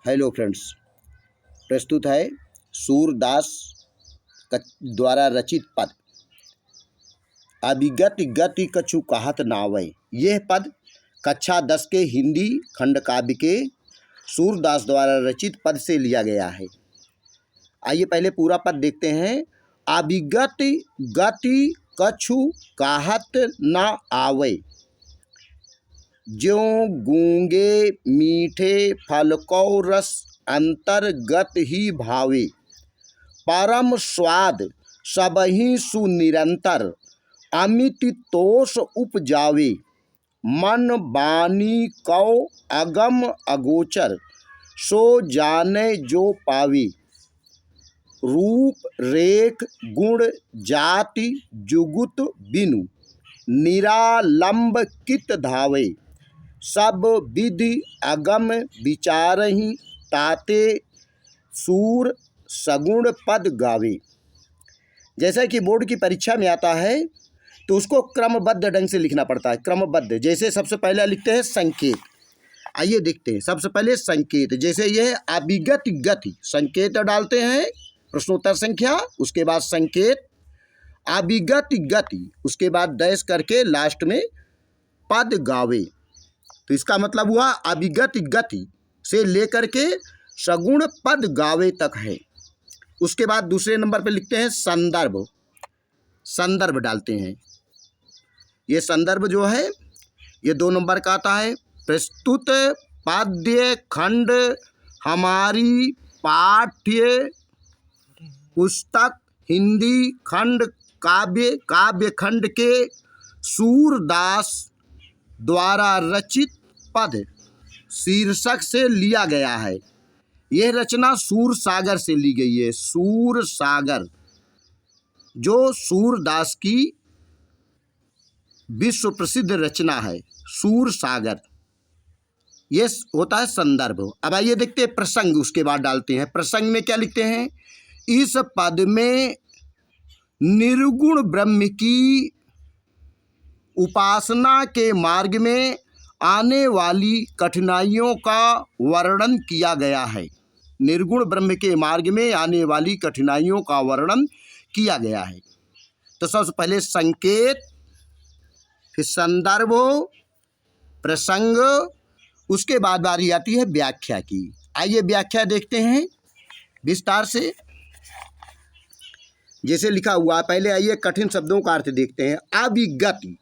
Hello friends, प्रस्तुत है सूरदास द्वारा रचित पद अभिगति गति कछु कहत नावै। यह पद कक्षा 10 के हिंदी खंड काव्य के सूरदास द्वारा रचित पद से लिया गया है। आइए पहले पूरा पद देखते हैं। अभिगति गति कछु कहत न आवै, ज्यों गूंगे मीठे फल को रस अंतर्गत ही भावे। परम स्वाद सबहि सुनिरंतर, अमित तोष उपजावे। मन बानी कौ अगम अगोचर, सो जाने जो पावे। रूप रेख गुण जाति जुगुत बिनु, निरालंब कित धावे। सब विधि अगम विचारहि, ताते सूर सगुण पद गावे। जैसा कि बोर्ड की परीक्षा में आता है तो उसको क्रमबद्ध ढंग से लिखना पड़ता है। क्रमबद्ध जैसे सबसे पहले लिखते हैं संकेत। आइए देखते हैं। सबसे पहले संकेत, जैसे यह अभिगति गति, संकेत डालते हैं प्रश्नोत्तर संख्या, उसके बाद संकेत अभिगति गति, उसके बाद डैश करके लास्ट में पद गावे। तो इसका मतलब हुआ अभिगति गति से लेकर के सगुण पद गावे तक है। उसके बाद दूसरे नंबर पे लिखते हैं संदर्भ। संदर्भ डालते हैं। ये संदर्भ जो है ये 2 नंबर का आता है। प्रस्तुत पद्य खंड हमारी पाठ्य पुस्तक हिंदी खंड काव्य खंड के सूरदास द्वारा रचित पद शीर्षक से लिया गया है। यह रचना सूर सागर से ली गई है। सूर सागर जो सूरदास की विश्व प्रसिद्ध रचना है, सूर सागर। यह होता है संदर्भ। अब आइए देखते हैं प्रसंग, उसके बाद डालते हैं। प्रसंग में क्या लिखते हैं? इस पद में निर्गुण ब्रह्म की उपासना के मार्ग में आने वाली कठिनाइयों का वर्णन किया गया है। निर्गुण ब्रह्म के मार्ग में आने वाली कठिनाइयों का वर्णन किया गया है। तो सबसे पहले संकेत, फिर संदर्भ, प्रसंग, उसके बाद बारी आती है व्याख्या की। आइए व्याख्या देखते हैं विस्तार से। जैसे लिखा हुआ, पहले आइए कठिन शब्दों का अर्थ देखते हैं। अभिगति,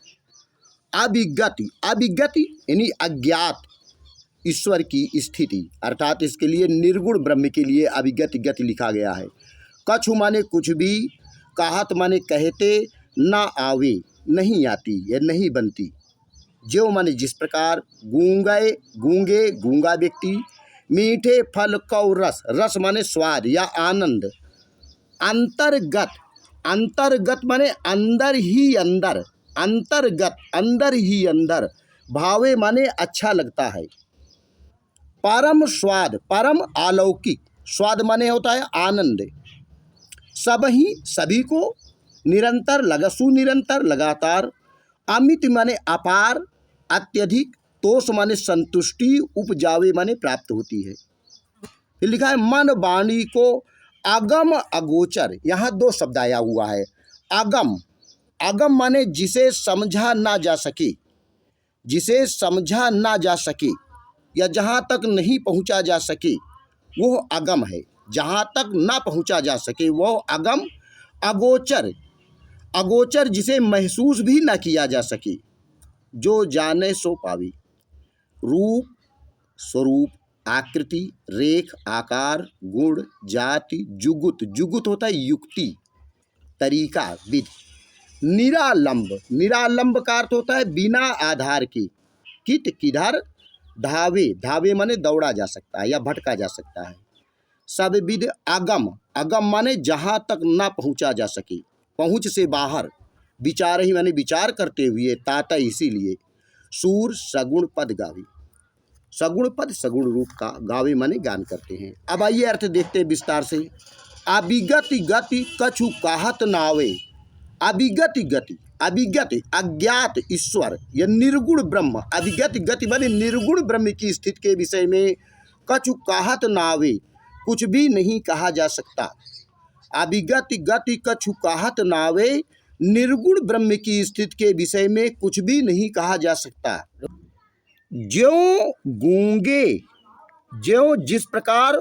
अभिगति, अभिगति यानी अज्ञात ईश्वर की स्थिति, अर्थात इसके लिए निर्गुण ब्रह्म के लिए अभिगति गति लिखा गया है। कछु माने कुछ भी, कहत माने कहते, ना आवे नहीं आती या नहीं बनती। ज्यों माने जिस प्रकार, गूंगे गूंगे गूंगा व्यक्ति, मीठे फल को रस, रस माने स्वाद या आनंद। अंतर्गत, अंतर्गत माने अंदर ही अंदर, अंतर्गत अंदर ही अंदर। भावे माने अच्छा लगता है। परम स्वाद, परम अलौकिक, स्वाद माने होता है आनंद। सब ही सभी को, निरंतर लगा सुनिरंतर लगातार। अमित माने अपार अत्यधिक, तोष माने संतुष्टि, उपजावे माने प्राप्त होती है। फिर लिखा है मन वाणी को अगम अगोचर। यहाँ 2 शब्द आया हुआ है। अगम, अगम माने जिसे समझा ना जा सके, जिसे समझा ना जा सके या जहाँ तक नहीं पहुँचा जा सके वो अगम है। जहाँ तक ना पहुँचा जा सके वो अगम। अगोचर, अगोचर जिसे महसूस भी ना किया जा सके, जो जाने सो पावे। रूप स्वरूप, आकृति, रेख आकार, गुण जाति, जुगुत, जुगुत होता है युक्ति, तरीका, विधि। निरालंब, निरालंब का अर्थ होता है बिना आधार के। कित किधर, धावे, धावे माने दौड़ा जा सकता है या भटका जा सकता है। सब विध अगम, अगम माने जहाँ तक ना पहुँचा जा सके, पहुँच से बाहर। विचार ही माने विचार करते हुए, ताता इसीलिए। सूर सगुण पद गावे, सगुण पद सगुण रूप का गावे माने गान करते हैं। अब आइए अर्थ देखते हैं विस्तार से। अभिगति गति कछु कहत नावे। अभिगति गति, अभिगति अज्ञात ईश्वर या निर्गुण ब्रह्म। अभिगति गति माने निर्गुण ब्रह्म की स्थिति के विषय में कछु कहत नावे, कुछ भी नहीं कहा जा सकता। अभिगति गति कछु कहत नावे, निर्गुण ब्रह्म की स्थिति के विषय में कुछ भी नहीं कहा जा सकता। ज्यों गूंगे, ज्यों जिस प्रकार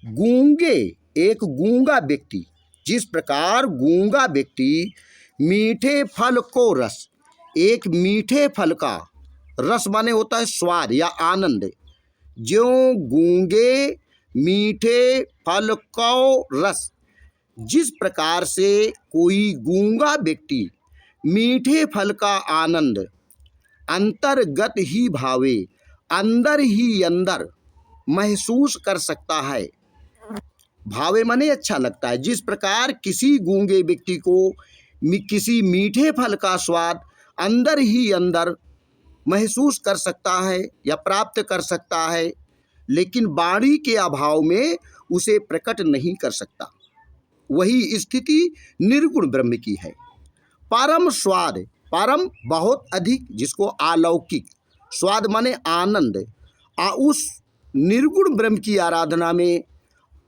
गूंगे, एक गूंगा व्यक्ति, जिस प्रकार गूंगा व्यक्ति मीठे फल को रस, एक मीठे फल का रस माने होता है स्वाद या आनंद, ज्यों गूंगे मीठे फल को रस, जिस प्रकार से कोई गूंगा व्यक्ति मीठे फल का आनंद अंतर्गत ही भावे, अंदर ही अंदर महसूस कर सकता है। भावे माने अच्छा लगता है। जिस प्रकार किसी गूंगे व्यक्ति को किसी मीठे फल का स्वाद अंदर ही अंदर महसूस कर सकता है या प्राप्त कर सकता है, लेकिन वाणी के अभाव में उसे प्रकट नहीं कर सकता, वही स्थिति निर्गुण ब्रह्म की है। परम स्वाद, परम बहुत अधिक, जिसको अलौकिक, स्वाद माने आनंद, उस निर्गुण ब्रह्म की आराधना में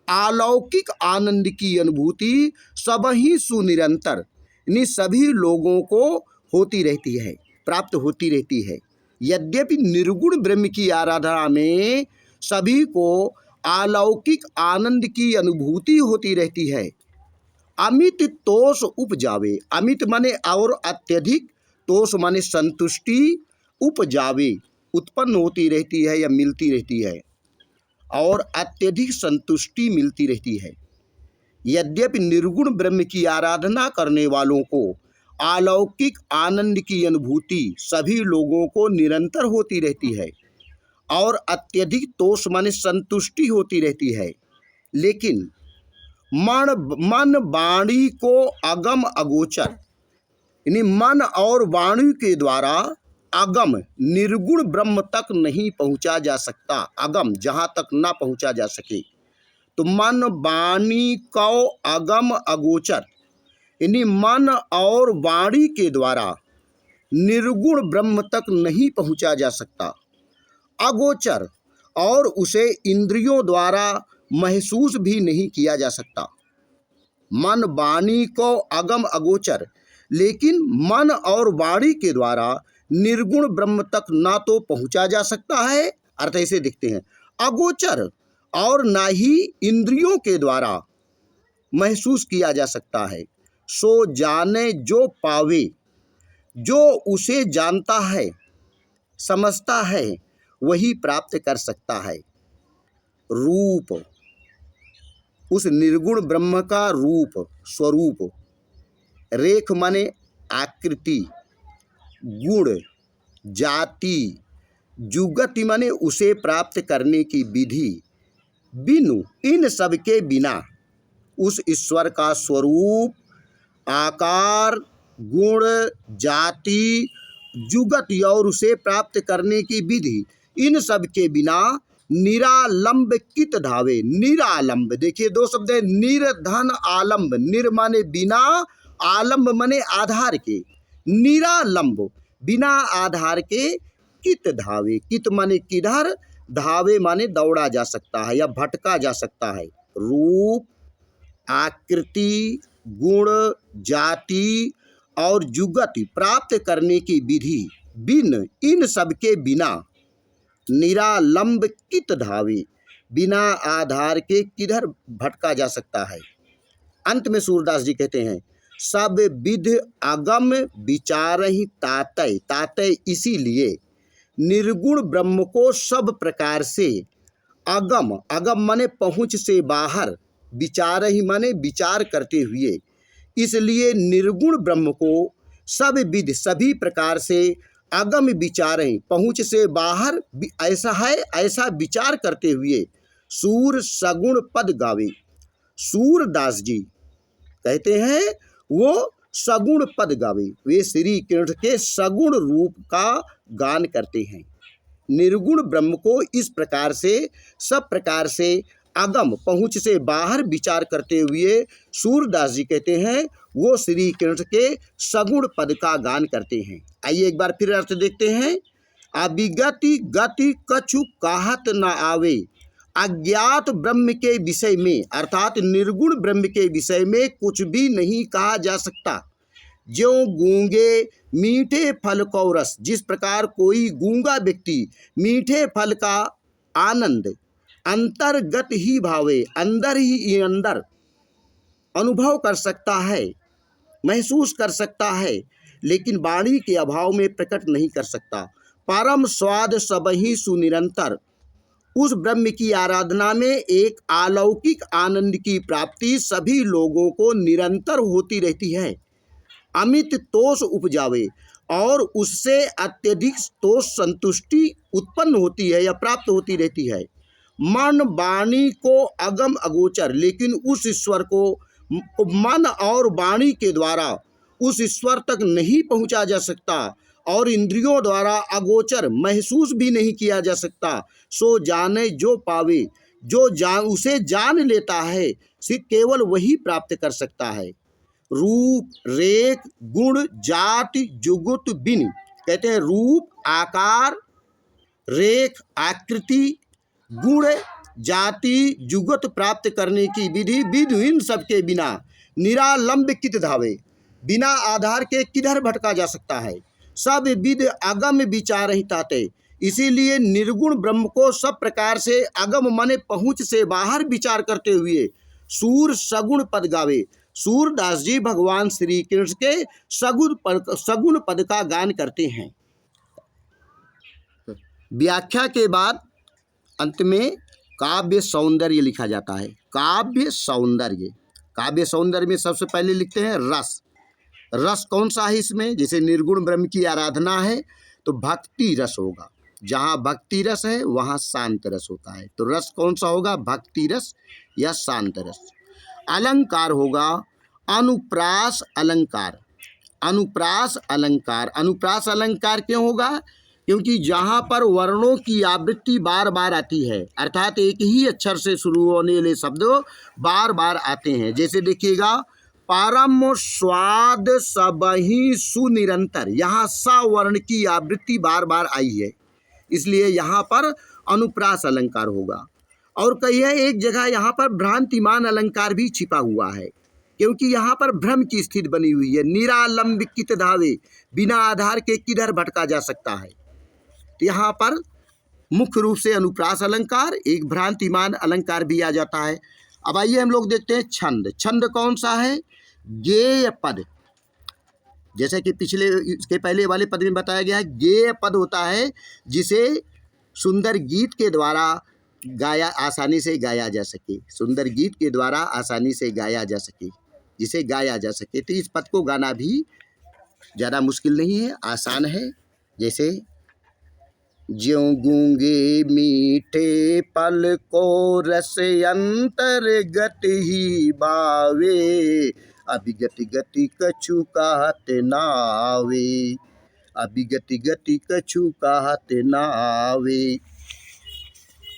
अलौकिक आनंद की अनुभूति सब ही सुनिरंतर यानी सभी लोगों को होती रहती है, प्राप्त होती रहती है। यद्यपि निर्गुण ब्रह्म की आराधना में सभी को अलौकिक आनंद की अनुभूति होती रहती है। अमित तोष उपजावे, अमित माने और अत्यधिक, तोष माने संतुष्टि, उपजावे उत्पन्न होती रहती है या मिलती रहती है, और अत्यधिक संतुष्टि मिलती रहती है। यद्यपि निर्गुण ब्रह्म की आराधना करने वालों को अलौकिक आनंद की अनुभूति सभी लोगों को निरंतर होती रहती है और अत्यधिक तोष माने संतुष्टि होती रहती है, लेकिन मन वाणी को अगम अगोचर, यानी मन और वाणी के द्वारा अगम निर्गुण ब्रह्म तक नहीं पहुंचा जा सकता। अगम जहाँ तक ना पहुंचा जा सके, तो मन वाणी को अगम अगोचर, यानी मन और वाणी के द्वारा निर्गुण ब्रह्म तक नहीं पहुंचा जा सकता। अगोचर, और उसे इंद्रियों द्वारा महसूस भी नहीं किया जा सकता। मन वाणी को अगम अगोचर, लेकिन मन और वाणी के द्वारा निर्गुण ब्रह्म तक ना तो पहुंचा जा सकता है, अर्थ ऐसे दिखते हैं, अगोचर, और ना ही इंद्रियों के द्वारा महसूस किया जा सकता है। सो जाने जो पावे, जो उसे जानता है समझता है वही प्राप्त कर सकता है। रूप, उस निर्गुण ब्रह्म का रूप, स्वरूप, रेख माने आकृति, गुण, जाति, जुगति माने उसे प्राप्त करने की विधि, बिनु, इन सब के बिना उस ईश्वर का स्वरूप, आकार, गुण, जाति, जुगति और उसे प्राप्त करने की विधि, इन सब के बिना निरालंब कित धावे। निरालंब, देखिए दो शब्द है, निर्धन आलंब, निर माने बिना, आलंब माने आधार के, निरालंब बिना आधार के, कित धावे, कित माने किधर, धावे माने दौड़ा जा सकता है या भटका जा सकता है। रूप, आकृति, गुण, जाति और जुगति प्राप्त करने की विधि, बिन, इन सब के बिना निरालंब कित धावे, बिना आधार के किधर भटका जा सकता है। अंत में सूरदास जी कहते हैं, सब विध अगम विचार ही तातय, तातय इसीलिए निर्गुण ब्रह्म को सब प्रकार से अगम, अगम माने पहुँच से बाहर, विचार ही माने विचार करते हुए, इसलिए निर्गुण ब्रह्म को सब विध सभी प्रकार से अगम विचारें, पहुँच से बाहर ऐसा है, ऐसा विचार करते हुए सूर सगुण पद गावे। सूरदास जी कहते हैं वो सगुण पद गावे, वे श्री कृष्ण के सगुण रूप का गान करते हैं। निर्गुण ब्रह्म को इस प्रकार से सब प्रकार से अगम, पहुँच से बाहर विचार करते हुए सूरदास जी कहते हैं वो श्री कृष्ण के सगुण पद का गान करते हैं। आइए एक बार फिर अर्थ देखते हैं। अभिगति गति कछु कहत न आवे, अज्ञात ब्रह्म के विषय में अर्थात निर्गुण ब्रह्म के विषय में कुछ भी नहीं कहा जा सकता। ज्यों गूंगे मीठे फल को रस, जिस प्रकार कोई गूंगा व्यक्ति मीठे फल का आनंद अंतर्गत ही भावे, अंदर ही अंदर अनुभव कर सकता है, महसूस कर सकता है, लेकिन वाणी के अभाव में प्रकट नहीं कर सकता। परम स्वाद सबहि सुनिरंतर, उस ब्रह्म की आराधना में एक अलौकिक आनंद की प्राप्ति सभी लोगों को निरंतर होती रहती है। अमित तोष उपजावे, और उससे अत्यधिक तोष संतुष्टि उत्पन्न होती है या प्राप्त होती रहती है। मन वाणी को अगम अगोचर, लेकिन उस ईश्वर को मन और वाणी के द्वारा उस ईश्वर तक नहीं पहुंचा जा सकता, और इंद्रियों द्वारा अगोचर महसूस भी नहीं किया जा सकता। सो जाने जो पावे, जो उसे जान लेता है, सिर्फ केवल वही प्राप्त कर सकता है। रूप रेख गुण जाति जुगुत बिन, कहते हैं रूप आकार रेख आकृति गुण जाति जुगत प्राप्त करने की विधि विधि, इन सबके बिना निरालंब कित धावे, बिना आधार के किधर भटका जा सकता है। सब विद अगम विचार ही ताते, इसीलिए निर्गुण ब्रह्म को सब प्रकार से अगम माने पहुँच से बाहर विचार करते हुए सूर सगुण पद गावे। सूरदास जी भगवान श्री कृष्ण के सगुण पद का गान करते हैं। व्याख्या के बाद अंत में काव्य सौंदर्य लिखा जाता है। काव्य सौंदर्य, काव्य सौंदर्य में सबसे पहले लिखते हैं रस। रस कौन सा है इसमें? जैसे निर्गुण ब्रह्म की आराधना है तो भक्ति रस होगा, जहाँ भक्ति रस है वहाँ शांत रस होता है। तो रस कौन सा होगा? भक्ति रस या शांत रस। अलंकार होगा अनुप्रास अलंकार। अनुप्रास अलंकार, अनुप्रास अलंकार क्यों होगा? क्योंकि जहाँ पर वर्णों की आवृत्ति बार बार आती है, अर्थात एक ही अक्षर से शुरू होने वाले शब्द बार बार आते हैं। जैसे देखिएगा, परम स्वाद सबहि सुनिरंतर, यहाँ सा वर्ण की आवृत्ति बार बार आई है, इसलिए यहाँ पर अनुप्रास अलंकार होगा। और कहिए एक जगह यहाँ पर भ्रांतिमान अलंकार भी छिपा हुआ है, क्योंकि यहाँ पर भ्रम की स्थिति बनी हुई है। निरालंबित धावे, बिना आधार के किधर भटका जा सकता है। तो यहाँ पर मुख्य रूप से अनुप्रास अलंकार, एक भ्रांतिमान अलंकार भी आ जाता है। अब आइए हम लोग देखते हैं छंद। छंद कौन सा है? गेय पद। जैसे कि पिछले इसके पहले वाले पद में बताया गया है, गेय पद होता है जिसे सुंदर गीत के द्वारा गाया आसानी से गाया जा सके, सुंदर गीत के द्वारा आसानी से गाया जा सके, जिसे गाया जा सके। तो इस पद को गाना भी ज़्यादा मुश्किल नहीं है, आसान है। जैसे ज्यों गूंगे मीठे पल को रस अंतर्गत ही बावे, अभी गति गति कछु कहत नावे, अभी गति गति कछु कहत नावे।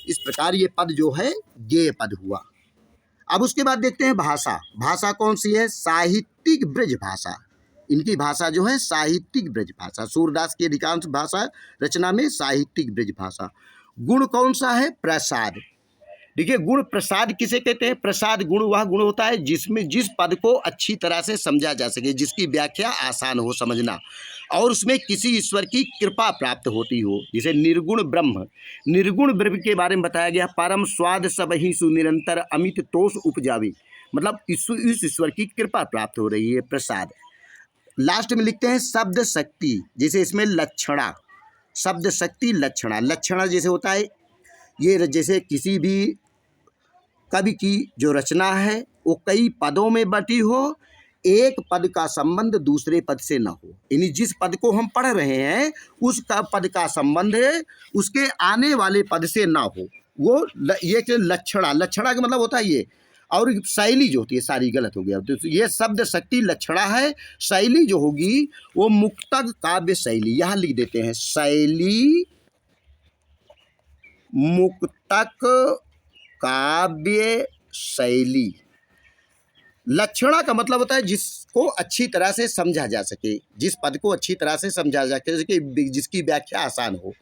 इस प्रकार ये पद जो है गेय पद हुआ। अब उसके बाद देखते हैं भाषा। भाषा कौन सी है? साहित्यिक ब्रज भाषा। इनकी भाषा जो है साहित्यिक ब्रज भाषा। सूरदास की अधिकांश भाषा रचना में साहित्यिक ब्रज भाषा। गुण कौन सा है? प्रसाद। देखिए, गुण प्रसाद किसे कहते हैं? प्रसाद गुण वह गुण होता है जिसमें जिस पद को अच्छी तरह से समझा जा सके, जिसकी व्याख्या आसान हो समझना, और उसमें किसी ईश्वर की कृपा प्राप्त होती हो। जैसे निर्गुण ब्रह्म, निर्गुण ब्रह्म के बारे में बताया गया, परम स्वाद सबहि सुनिरंतर अमित तोष उपजावे, मतलब इस ईश्वर की कृपा प्राप्त हो रही है, प्रसाद। लास्ट में लिखते हैं शब्द शक्ति। जैसे इसमें लक्षणा, शब्द शक्ति लक्षणा। लक्षणा जैसे होता है ये, जैसे किसी भी कवि की जो रचना है वो कई पदों में बटी हो, एक पद का संबंध दूसरे पद से न हो, यानी जिस पद को हम पढ़ रहे हैं उसका पद का संबंध उसके आने वाले पद से ना हो, वो ये लक्षणा। लक्षणा का मतलब होता है ये, और शैली जो होती है सारी गलत हो गया। तो ये शब्द शक्ति लक्षणा है। शैली जो होगी वो मुक्तक काव्य शैली, यहाँ लिख देते हैं शैली मुक्तक काव्य शैली। लक्षणा का मतलब होता है जिसको अच्छी तरह से समझा जा सके, जिस पद को अच्छी तरह से समझा जा सके, जिसकी व्याख्या आसान हो।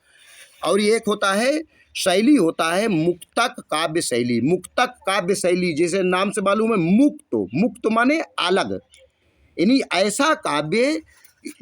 और ये एक होता है शैली होता है मुक्तक काव्य शैली। मुक्तक काव्य शैली जैसे नाम से मालूम है, मुक्त माने अलग, यानी ऐसा काव्य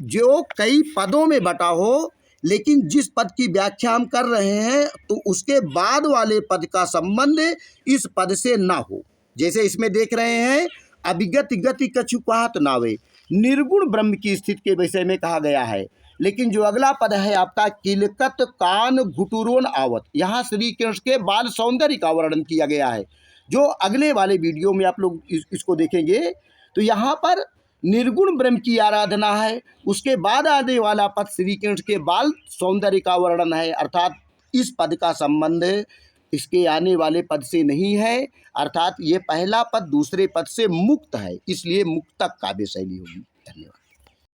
जो कई पदों में बटा हो, लेकिन जिस पद की व्याख्या हम कर रहे हैं तो उसके बाद वाले पद का संबंध इस पद से ना हो। जैसे इसमें देख रहे हैं, अभिगत गति कछु कहत नावे, निर्गुण ब्रह्म की स्थिति के विषय में कहा गया है। लेकिन जो अगला पद है आपका, किलकत कान घुटुरोन आवत, यहाँ श्री कृष्ण के बाल सौंदर्य का वर्णन किया गया है। जो अगले वाले वीडियो में आप लोग इसको देखेंगे तो यहाँ पर निर्गुण ब्रह्म की आराधना है, उसके बाद आने वाला पद श्री कृष्ण के बाल सौंदर्य का वर्णन है। अर्थात इस पद का संबंध इसके आने वाले पद से नहीं है, अर्थात ये पहला पद दूसरे पद से मुक्त है, इसलिए मुक्तक काव्य शैली होगी। धन्यवाद।